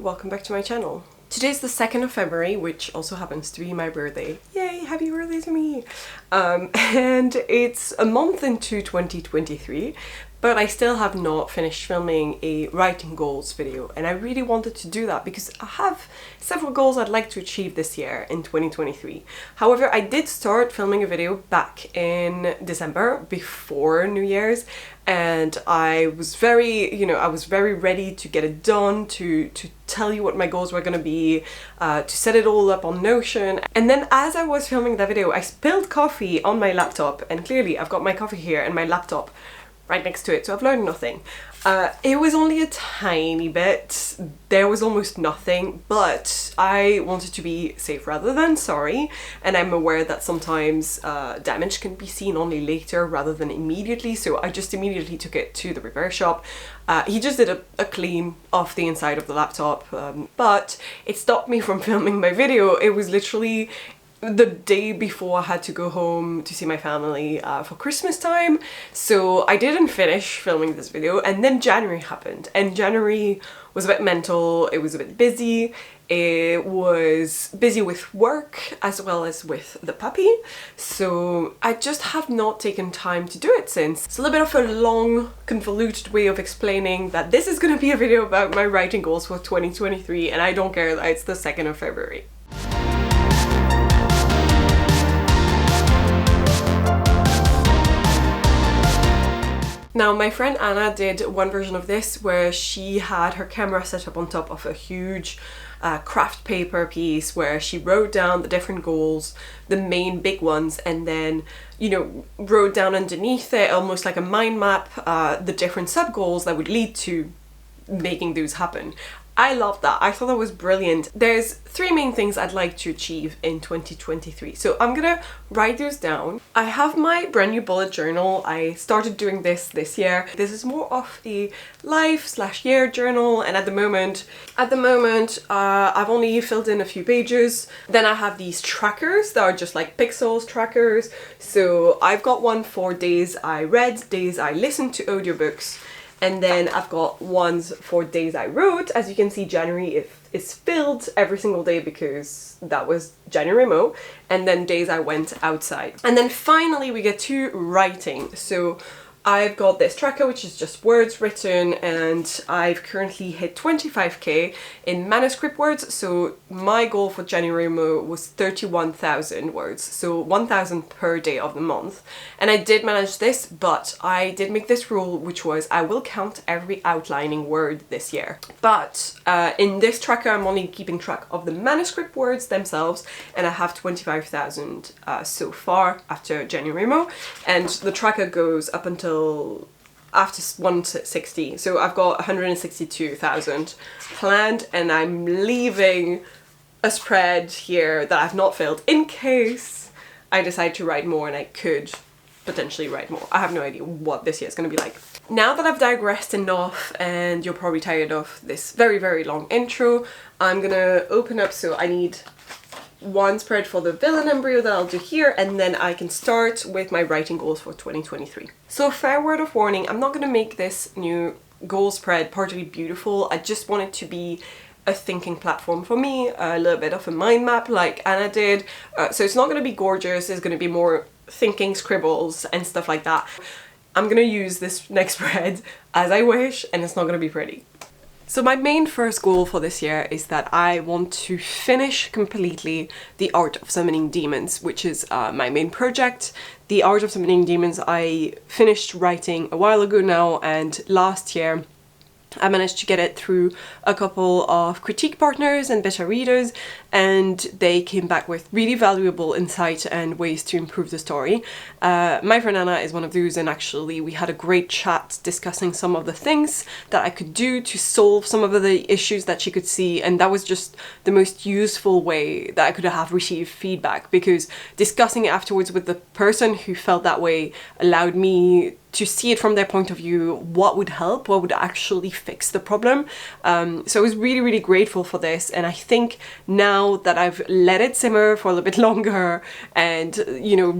welcome back to my channel. Today's the 2nd of February, which also happens to be my birthday. Yay, happy birthday to me! And it's a month into 2023, but I still have not finished filming a writing goals video, and I really wanted to do that because I have several goals I'd like to achieve this year in 2023. However, I did start filming a video back in December before New Year's, and I was very, I was very ready to get it done, to tell you what my goals were gonna be, to set it all up on Notion. And then as I was filming that video, I spilled coffee on my laptop, and clearly I've got my coffee here and my laptop right next to it, so I've learned nothing. It was only a tiny bit, there was almost nothing, but I wanted to be safe rather than sorry, and I'm aware that sometimes damage can be seen only later rather than immediately, so I just immediately took it to the repair shop. He just did a clean off the inside of the laptop, but it stopped me from filming my video. It was literally the day before I had to go home to see my family for Christmas time, so I didn't finish filming this video, and then January happened, and January was a bit mental, it was a bit busy. It was busy with work as well as with the puppy, so I just have not taken time to do it since. It's a little bit of a long, convoluted way of explaining that this is gonna be a video about my writing goals for 2023, and I don't care that it's the 2nd of February. Now, my friend Anna did one version of this where she had her camera set up on top of a huge craft paper piece where she wrote down the different goals, the main big ones, and then, wrote down underneath it, almost like a mind map, the different sub-goals that would lead to making those happen. I love that. I thought that was brilliant. There's 3 main things I'd like to achieve in 2023. So I'm gonna write those down. I have my brand new bullet journal. I started doing this year. This is more of a life/year journal, and at the moment, I've only filled in a few pages. Then I have these trackers that are just like pixels trackers. So I've got one for days I read, days I listened to audiobooks, and then I've got ones for days I wrote. As you can see, January is filled every single day because that was January Mo, and then days I went outside. And then finally we get to writing. So I've got this tracker which is just words written, and I've currently hit 25k in manuscript words, so my goal for January Mo was 31,000 words, so 1,000 per day of the month. And I did manage this, but I did make this rule, which was I will count every outlining word this year. But in this tracker I'm only keeping track of the manuscript words themselves, and I have 25,000 so far after January Mo, and the tracker goes up until after 160, so I've got 162,000 planned, and I'm leaving a spread here that I've not filled in case I decide to write more, and I could potentially write more. I have no idea what this year is going to be like. Now that I've digressed enough and you're probably tired of this very, very long intro, I'm gonna open up, so I need one spread for the villain embryo that I'll do here, and then I can start with my writing goals for 2023. So, fair word of warning, I'm not gonna make this new goal spread partially beautiful. I just want it to be a thinking platform for me, a little bit of a mind map like Anna did. So it's not gonna be gorgeous, it's gonna be more thinking scribbles and stuff like that. I'm gonna use this next spread as I wish, and it's not gonna be pretty. So my main first goal for this year is that I want to finish completely The Art of Summoning Demons, which is my main project. The Art of Summoning Demons I finished writing a while ago now, and last year I managed to get it through a couple of critique partners and beta readers, and they came back with really valuable insight and ways to improve the story. My friend Anna is one of those, and actually we had a great chat discussing some of the things that I could do to solve some of the issues that she could see, and that was just the most useful way that I could have received feedback, because discussing it afterwards with the person who felt that way allowed me to see it from their point of view, what would help, what would actually fix the problem. So I was really, really grateful for this, and I think now that I've let it simmer for a little bit longer and,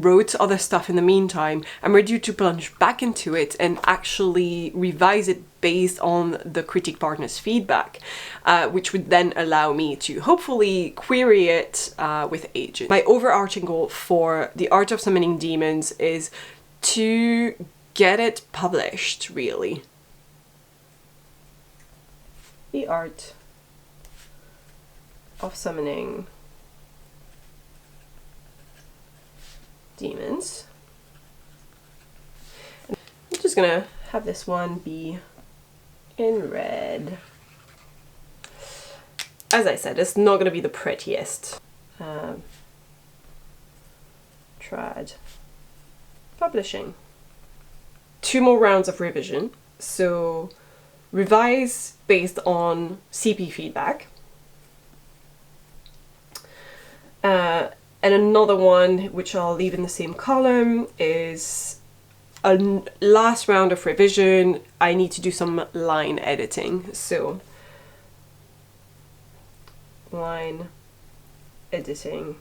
wrote other stuff in the meantime, I'm ready to plunge back into it and actually revise it based on the critique partner's feedback, which would then allow me to hopefully query it with agents. My overarching goal for The Art of Summoning Demons is to get it published, really. The Art of Summoning Demons. I'm just gonna have this one be in red. As I said, it's not gonna be the prettiest. Trad Publishing. 2 more rounds of revision. So revise based on CP feedback. And another one, which I'll leave in the same column, is a last round of revision. I need to do some line editing. So line editing.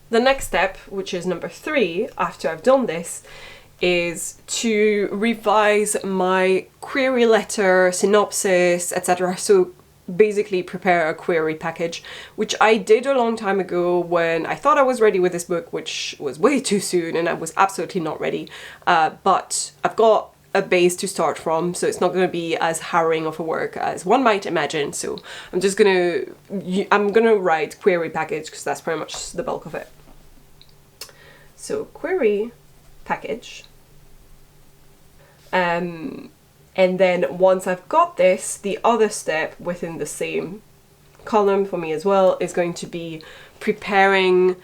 The next step, which is number 3, after I've done this, is to revise my query letter, synopsis, etc. So basically prepare a query package, which I did a long time ago when I thought I was ready with this book, which was way too soon, and I was absolutely not ready. But I've got a base to start from, so it's not going to be as harrowing of a work as one might imagine. So I'm gonna write query package because that's pretty much the bulk of it. So query package. And then once I've got this, the other step within the same column for me as well is going to be preparing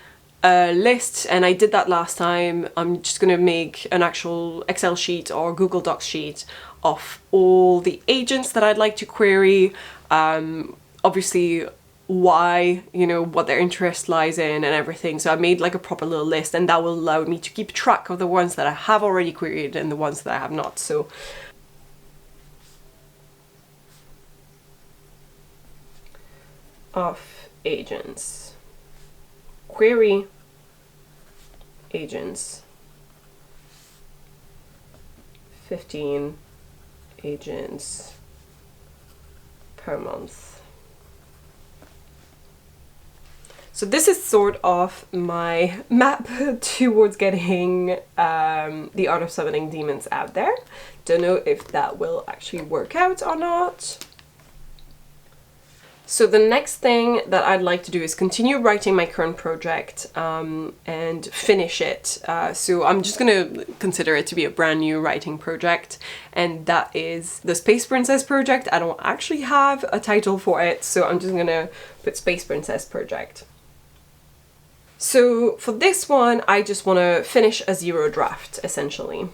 a list, and I did that last time. I'm just going to make an actual Excel sheet or Google Docs sheet of all the agents that I'd like to query, obviously why, you know, what their interest lies in and everything. So I made like a proper little list, and that will allow me to keep track of the ones that I have already queried and the ones that I have not. So of agents, query agents, 15 agents per month. So this is sort of my map towards getting The Art of Summoning Demons out there. Don't know if that will actually work out or not. So the next thing that I'd like to do is continue writing my current project and finish it. So I'm just going to consider it to be a brand new writing project, and that is the Space Princess project. I don't actually have a title for it, so I'm just going to put Space Princess project. So for this one, I just want to finish a 0 draft, essentially.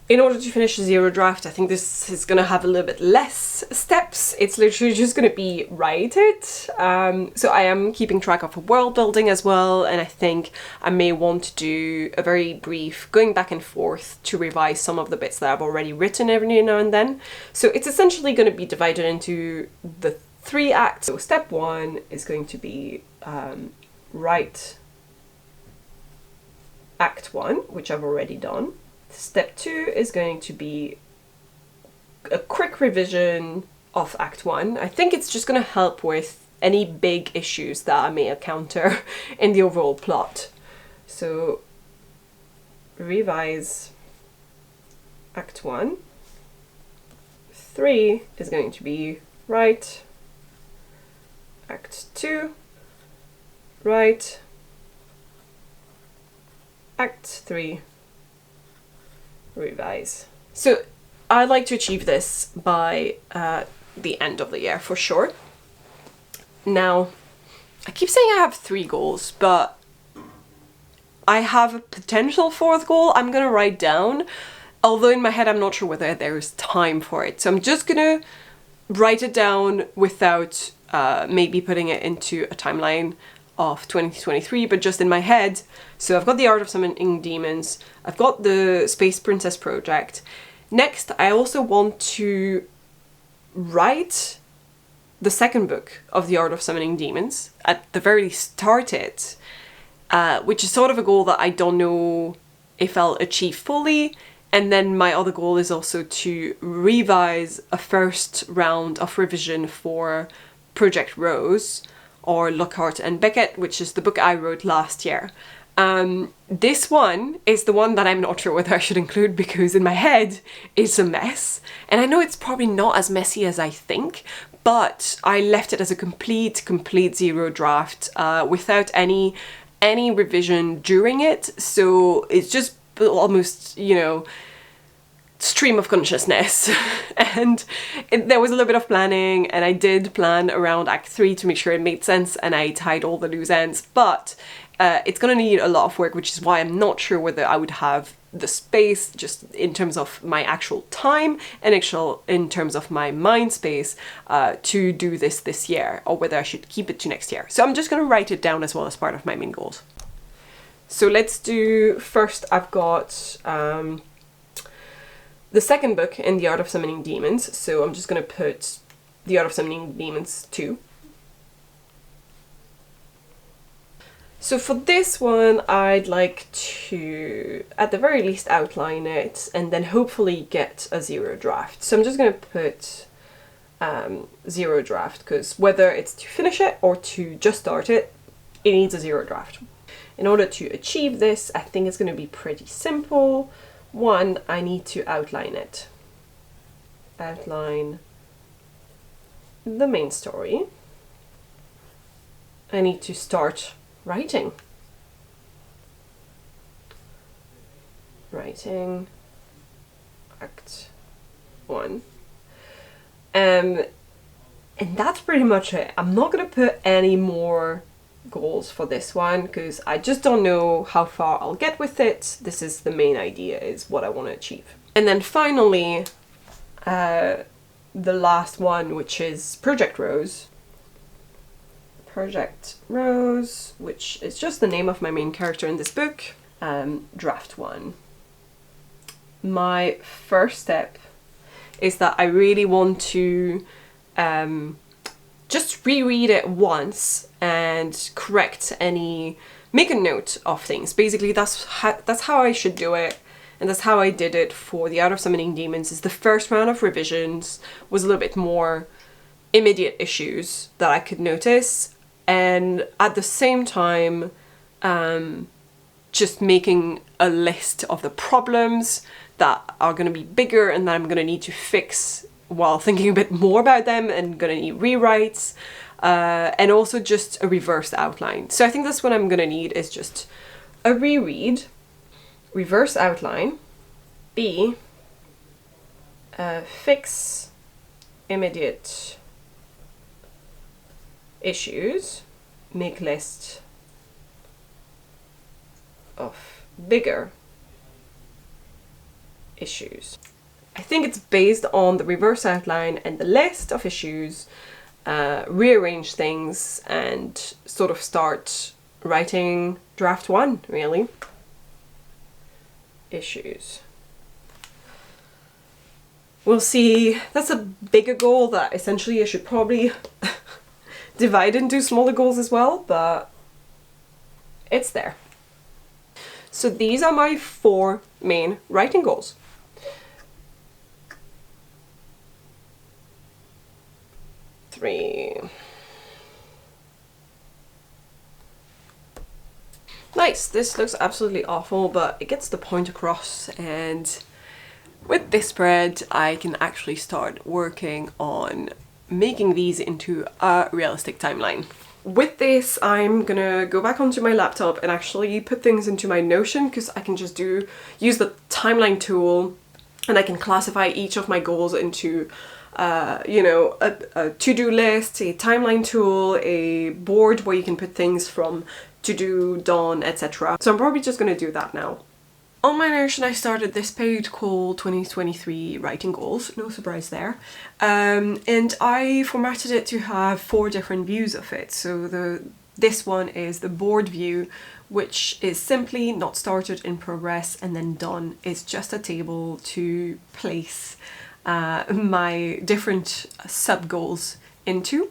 In order to finish a 0 draft, I think this is going to have a little bit less steps. It's literally just going to be write it. So I am keeping track of world building as well, and I think I may want to do a very brief going back and forth to revise some of the bits that I've already written every now and then. So it's essentially going to be divided into the 3 acts. So step 1 is going to be write act 1, which I've already done. Step 2 is going to be a quick revision of Act 1. I think it's just going to help with any big issues that I may encounter in the overall plot. So, revise Act 1. 3 is going to be write Act 2, write Act 3, revise. So I'd like to achieve this by the end of the year for sure. Now, I keep saying I have 3 goals, but I have a potential 4th goal I'm gonna write down, although in my head I'm not sure whether there's time for it. So I'm just gonna write it down without maybe putting it into a timeline of 2023, but just in my head. So I've got The Art of Summoning Demons, I've got the Space Princess project. Next, I also want to write the second book of The Art of Summoning Demons, at the very least start it, which is sort of a goal that I don't know if I'll achieve fully. And then my other goal is also to revise a first round of revision for Project Rose, or Lockhart and Beckett, which is the book I wrote last year. This one is the one that I'm not sure whether I should include, because in my head it's a mess. And I know it's probably not as messy as I think, but I left it as a complete zero draft, without any revision during it. So it's just almost, you know, stream of consciousness. And there was a little bit of planning, and I did plan around Act 3 to make sure it made sense, and I tied all the loose ends, but it's gonna need a lot of work, which is why I'm not sure whether I would have the space, just in terms of my actual time and in terms of my mind space, to do this year, or whether I should keep it to next year. So I'm just gonna write it down as well as part of my main goals. So let's do, first I've got the second book in The Art of Summoning Demons, so I'm just gonna put The Art of Summoning Demons 2. So for this one, I'd like to, at the very least, outline it, and then hopefully get a zero draft. So I'm just gonna put zero draft, because whether it's to finish it or to just start it, it needs a zero draft. In order to achieve this, I think it's gonna be pretty simple. One, I need to outline it. Outline the main story. I need to start writing. Writing Act 1. And that's pretty much it. I'm not gonna put any more goals for this one, because I just don't know how far I'll get with it. This is the main idea, is what I want to achieve. And then finally, the last one, which is Project Rose. Project Rose, which is just the name of my main character in this book. Draft 1. My first step is that I really want to just reread it once and correct make a note of things. Basically, that's how I should do it, and that's how I did it for The Art of Summoning Demons. Is the first round of revisions was a little bit more immediate issues that I could notice, and at the same time just making a list of the problems that are going to be bigger and that I'm going to need to fix while thinking a bit more about them, and gonna need rewrites, and also just a reversed outline. So I think that's what I'm gonna need, is just a reread, reverse outline, B, fix immediate issues, make list of bigger issues. I think it's based on the reverse outline and the list of issues, rearrange things and sort of start writing draft 1, really. Issues. We'll see. That's a bigger goal that essentially I should probably divide into smaller goals as well, but it's there. So these are my 4 main writing goals. Nice, this looks absolutely awful, but it gets the point across, and with this spread I can actually start working on making these into a realistic timeline. With this, I'm gonna go back onto my laptop and actually put things into my Notion, because I can just use the timeline tool, and I can classify each of my goals into you know, a to-do list, a timeline tool, a board where you can put things from to-do, done, etc. So I'm probably just gonna do that now. On my Notion, I started this page called 2023 Writing Goals, no surprise there, and I formatted it to have 4 different views of it. So this one is the board view, which is simply not started, in progress, and then done. It's just a table to place my different sub-goals into.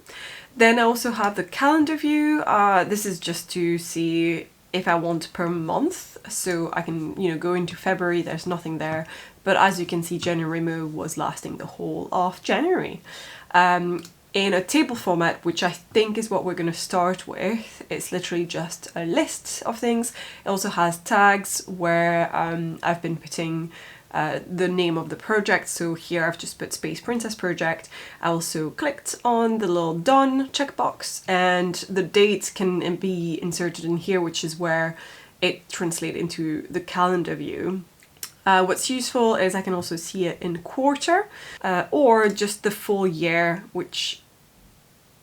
Then I also have the calendar view. This is just to see if I want per month, so I can, you know, go into February, there's nothing there, but as you can see, January move was lasting the whole of January. In a table format, which I think is what we're going to start with. It's literally just a list of things. It also has tags where I've been putting the name of the project. So here I've just put Space Princess Project. I also clicked on the little done checkbox, and the date can be inserted in here, which is where it translates into the calendar view. What's useful is I can also see it in quarter or just the full year, which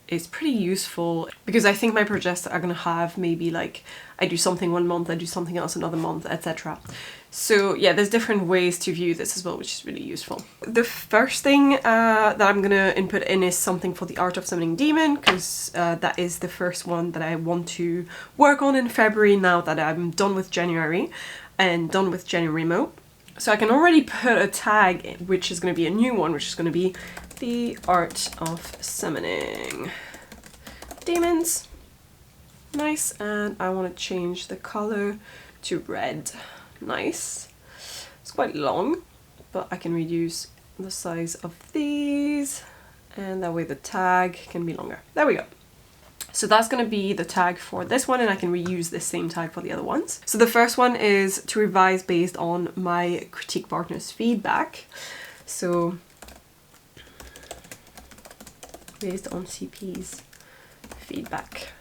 is pretty useful because I think my projects are going to have maybe like I do something one month, I do something else another month, etc. So yeah, there's different ways to view this as well, which is really useful. The first thing that I'm going to input in is something for the Art of Summoning Demon, because that is the first one that I want to work on in February now that I'm done with January and done with January Mo. So I can already put a tag in, which is going to be a new one, which is going to be the Art of Summoning Demons. Nice, and I want to change the color to red. Nice. It's quite long, but I can reduce the size of these, and that way the tag can be longer. There we go. So that's going to be the tag for this one, and I can reuse this same tag for the other ones. So the first one is to revise based on my critique partner's feedback. So based on CP's feedback.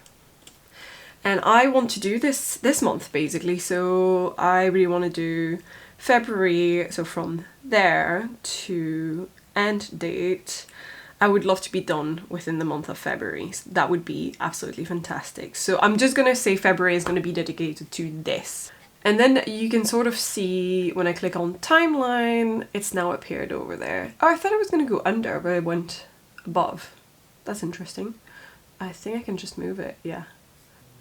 And I want to do this month basically, so I really want to do February, so from there to end date. I would love to be done within the month of February. So that would be absolutely fantastic. So I'm just going to say February is going to be dedicated to this. And then you can sort of see when I click on timeline, it's now appeared over there. Oh, I thought it was going to go under, but it went above. That's interesting. I think I can just move it, yeah.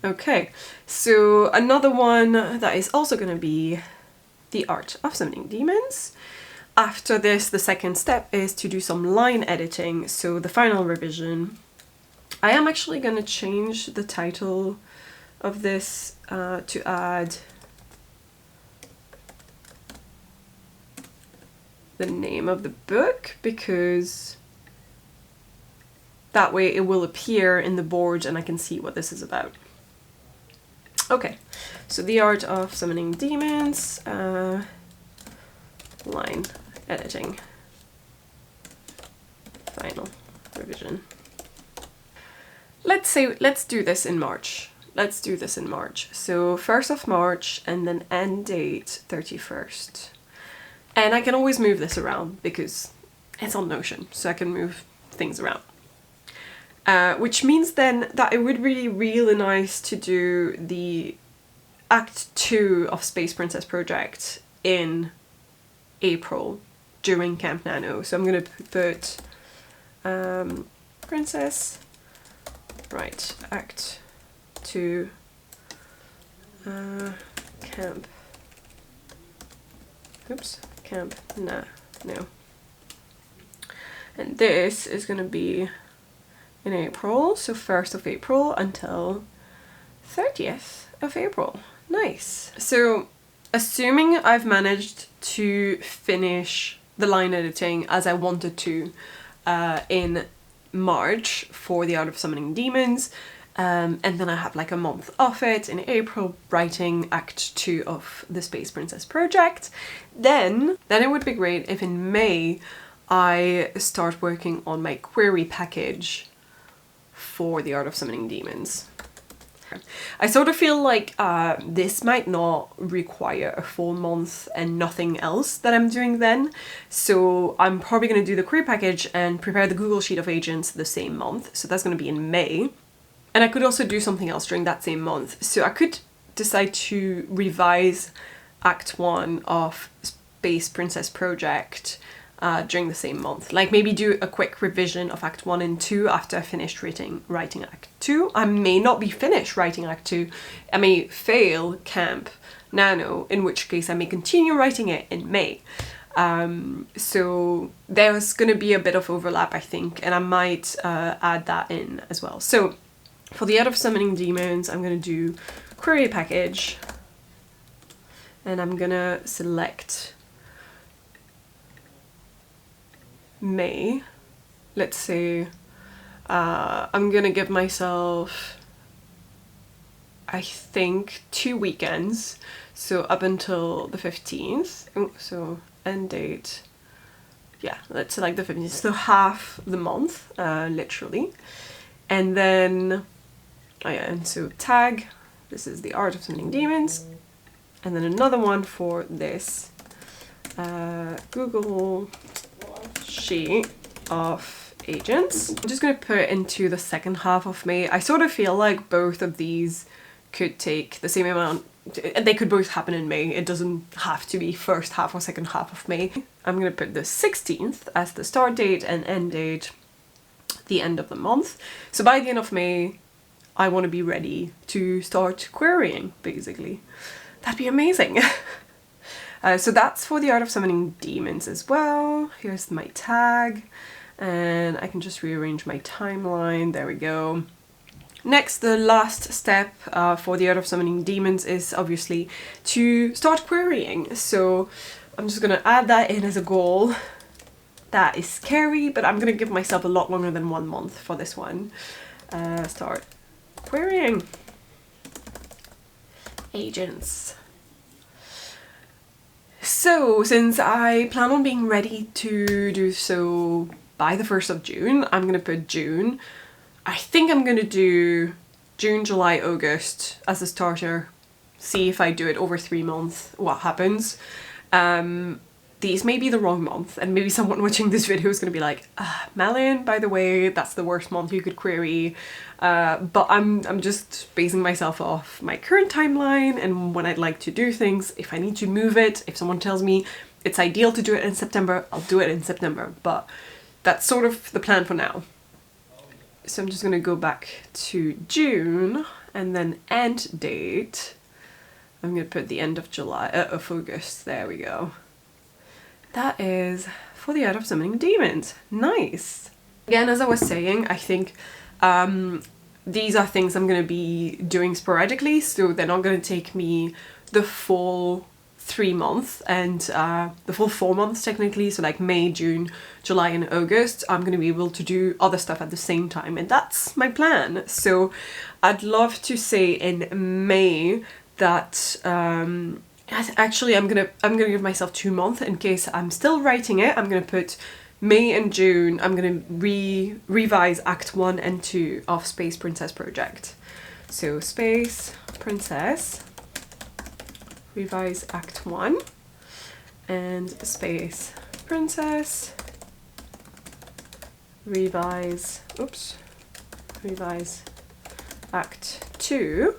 Okay, so another one that is also going to be the Art of Summoning Demons. After this, the second step is to do some line editing, so the final revision. I am actually going to change the title of this to add the name of the book, because that way it will appear in the board and I can see what this is about. Okay, so the Art of Summoning Demons, line editing, final revision. Let's do this in March. Let's do this in March. So 1st of March and then end date 31st. And I can always move this around because it's on Notion, so I can move things around. Which means then that it would be really nice to do the Act 2 of Space Princess Project in April during Camp Nano. So I'm going to put Princess, right, Act 2, Camp, oops, Camp No. And this is going to be in April, so 1st of April until 30th of April. Nice. So assuming I've managed to finish the line editing as I wanted to in March for the Art of Summoning Demons, and then I have like a month of it in April writing Act 2 of the Space Princess Project, then it would be great if in May I start working on my query package for the Art of Summoning Demons. I sort of feel like this might not require a full month and nothing else that I'm doing then, so I'm probably going to do the query package and prepare the Google Sheet of Agents the same month, so that's going to be in May. And I could also do something else during that same month, so I could decide to revise Act 1 of Space Princess Project during the same month. Like maybe do a quick revision of Act 1 and 2 after I finished writing Act 2. I may not be finished writing Act 2. I may fail Camp Nano, in which case I may continue writing it in May. So there's gonna be a bit of overlap, I think, and I might add that in as well. So for the Art of Summoning Demons, I'm gonna do query package, and I'm gonna select May. Let's say I'm gonna give myself, I think, 2 weekends, so up until the 15th. Oh, so end date, yeah, let's select the 15th, so half the month, literally. And then, oh yeah, and so tag, this is the Art of Summoning Demons, and then another one for this, Google sheet of agents. I'm just gonna put it into the second half of May. I sort of feel like both of these could take the same amount. They could both happen in May. It doesn't have to be first half or second half of May. I'm gonna put the 16th as the start date and end date, the end of the month. So by the end of May, I want to be ready to start querying, basically. That'd be amazing. So that's for the Art of Summoning Demons as well. Here's my tag, and I can just rearrange my timeline. There we go. Next, the last step for the Art of Summoning Demons is obviously to start querying. So I'm just gonna add that in as a goal. That is scary, but I'm gonna give myself a lot longer than 1 month for this one. Start querying agents. So since I plan on being ready to do so by the 1st of June, I'm gonna put June. I think I'm gonna do June, July, August as a starter. See if I do it over 3 months, what happens. These may be the wrong month, and maybe someone watching this video is gonna be like, Malin, by the way, that's the worst month you could query. But I'm just basing myself off my current timeline and when I'd like to do things. If I need to move it, if someone tells me it's ideal to do it in September, I'll do it in September. But that's sort of the plan for now. So I'm just gonna go back to June, and then end date, I'm gonna put the end of July, of August, there we go. That is for the Art of Summoning Demons. Nice! Again, as I was saying, I think these are things I'm gonna be doing sporadically, so they're not gonna take me the full 3 months and the full 4 months technically, so like May, June, July and August. I'm gonna be able to do other stuff at the same time, and that's my plan. So I'd love to say in May that actually I'm gonna give myself 2 months in case I'm still writing it. I'm gonna put May and June. I'm gonna revise Act 1 and 2 of Space Princess Project. So Space Princess, revise Act 1, and Space Princess, revise Act 2,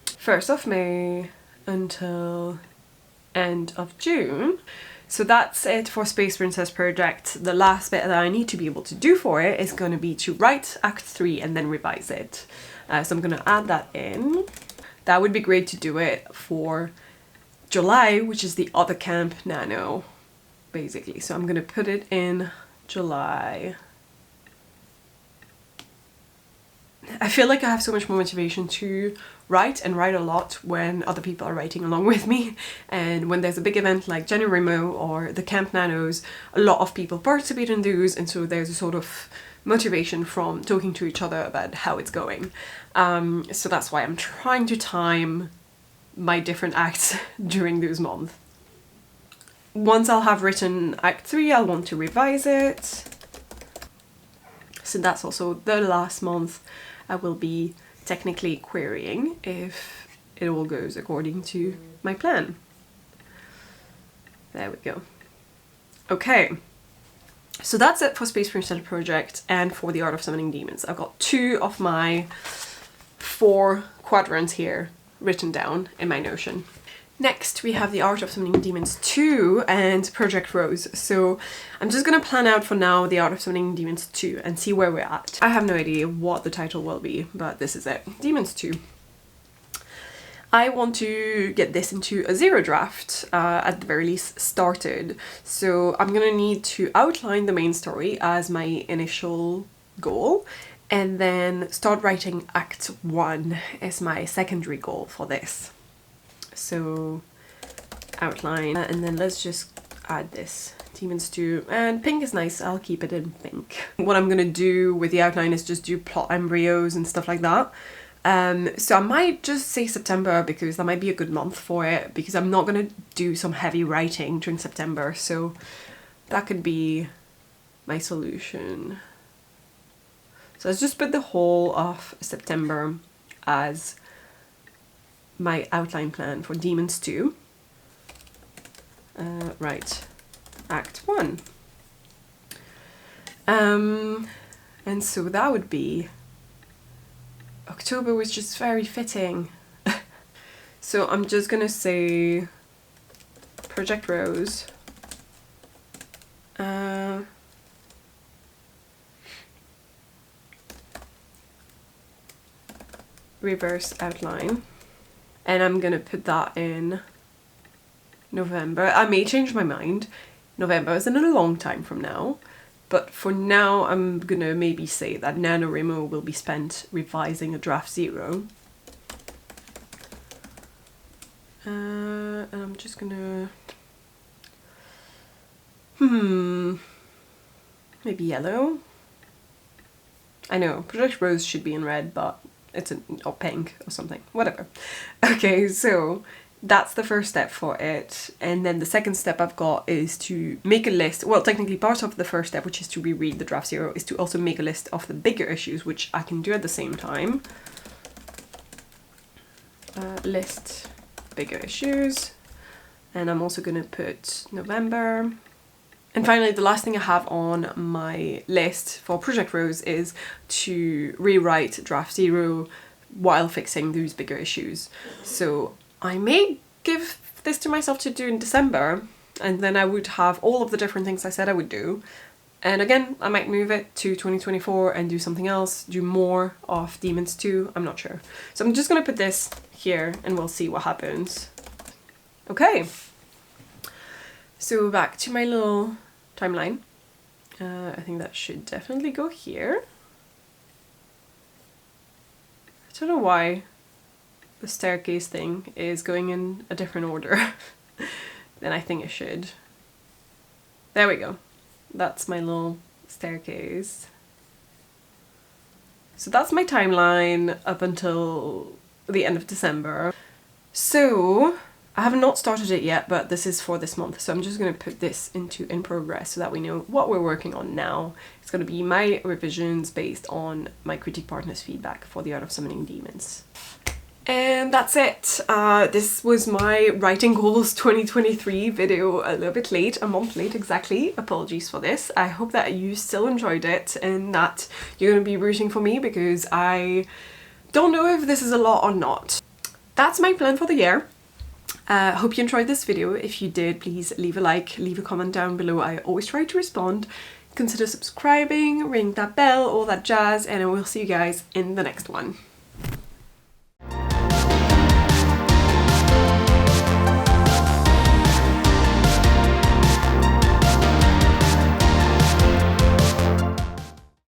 1st of May until end of June. So that's it for Space Princess Project. The last bit that I need to be able to do for it is going to be to write Act 3 and then revise it. So I'm going to add that in. That would be great to do it for July, which is the other camp nano, basically. So I'm going to put it in July. I feel like I have so much more motivation to write and write a lot when other people are writing along with me, and when there's a big event like January Mo or the Camp Nanos, a lot of people participate in those, and so there's a sort of motivation from talking to each other about how it's going. So that's why I'm trying to time my different acts during those months. Once I'll have written Act 3, I'll want to revise it. So that's also the last month I will be technically querying if it all goes according to my plan. There we go. Okay, so that's it for Space Princess Project and for the Art of Summoning Demons. I've got 2 of my 4 quadrants here written down in my Notion. Next, we have the Art of Summoning Demons 2 and Project Rose. So I'm just gonna plan out for now the Art of Summoning Demons 2 and see where we're at. I have no idea what the title will be, but this is it. Demons 2. I want to get this into a 0 draft, at the very least started. So I'm gonna need to outline the main story as my initial goal, and then start writing Act 1 as my secondary goal for this. So outline, and then let's just add this Demon Stew, and pink is nice, I'll keep it in pink. What I'm gonna do with the outline is just do plot embryos and stuff like that. So I might just say September because that might be a good month for it, because I'm not gonna do some heavy writing during September, so that could be my solution. So let's just put the whole of September as my outline plan for Demon Stew. Right, Act 1. And so that would be October, which is very fitting. So I'm just gonna say Project Rose. Reverse outline. And I'm gonna put that in November. I may change my mind. November is in a long time from now. But for now, I'm gonna maybe say that NaNoWriMo will be spent revising a draft 0. And I'm just gonna... maybe yellow? I know, Project Rose should be in red, but it's or pink or something, whatever. Okay, so that's the first step for it, and then the second step I've got is to make a list. Well, technically part of the first step, which is to reread the draft 0, is to also make a list of the bigger issues, which I can do at the same time. List bigger issues, and I'm also gonna put November. And finally, the last thing I have on my list for Project Rose is to rewrite draft 0 while fixing those bigger issues. So I may give this to myself to do in December, and then I would have all of the different things I said I would do. And again, I might move it to 2024 and do something else, do more of Demon Stew, I'm not sure. So I'm just gonna put this here and we'll see what happens. Okay, so back to my little timeline. I think that should definitely go here. I don't know why the staircase thing is going in a different order than I think it should. There we go. That's my little staircase. So that's my timeline up until the end of December. So I have not started it yet, but this is for this month. So I'm just going to put this into in progress so that we know what we're working on now. It's going to be my revisions based on my critique partner's feedback for The Art of Summoning Demons. And that's it. This was my Writing Goals 2023 video, a little bit late, a month late exactly. Apologies for this. I hope that you still enjoyed it and that you're going to be rooting for me, because I don't know if this is a lot or not. That's my plan for the year. Hope you enjoyed this video. If you did, please leave a like, leave a comment down below. I always try to respond. Consider subscribing, ring that bell, all that jazz, and I will see you guys in the next one.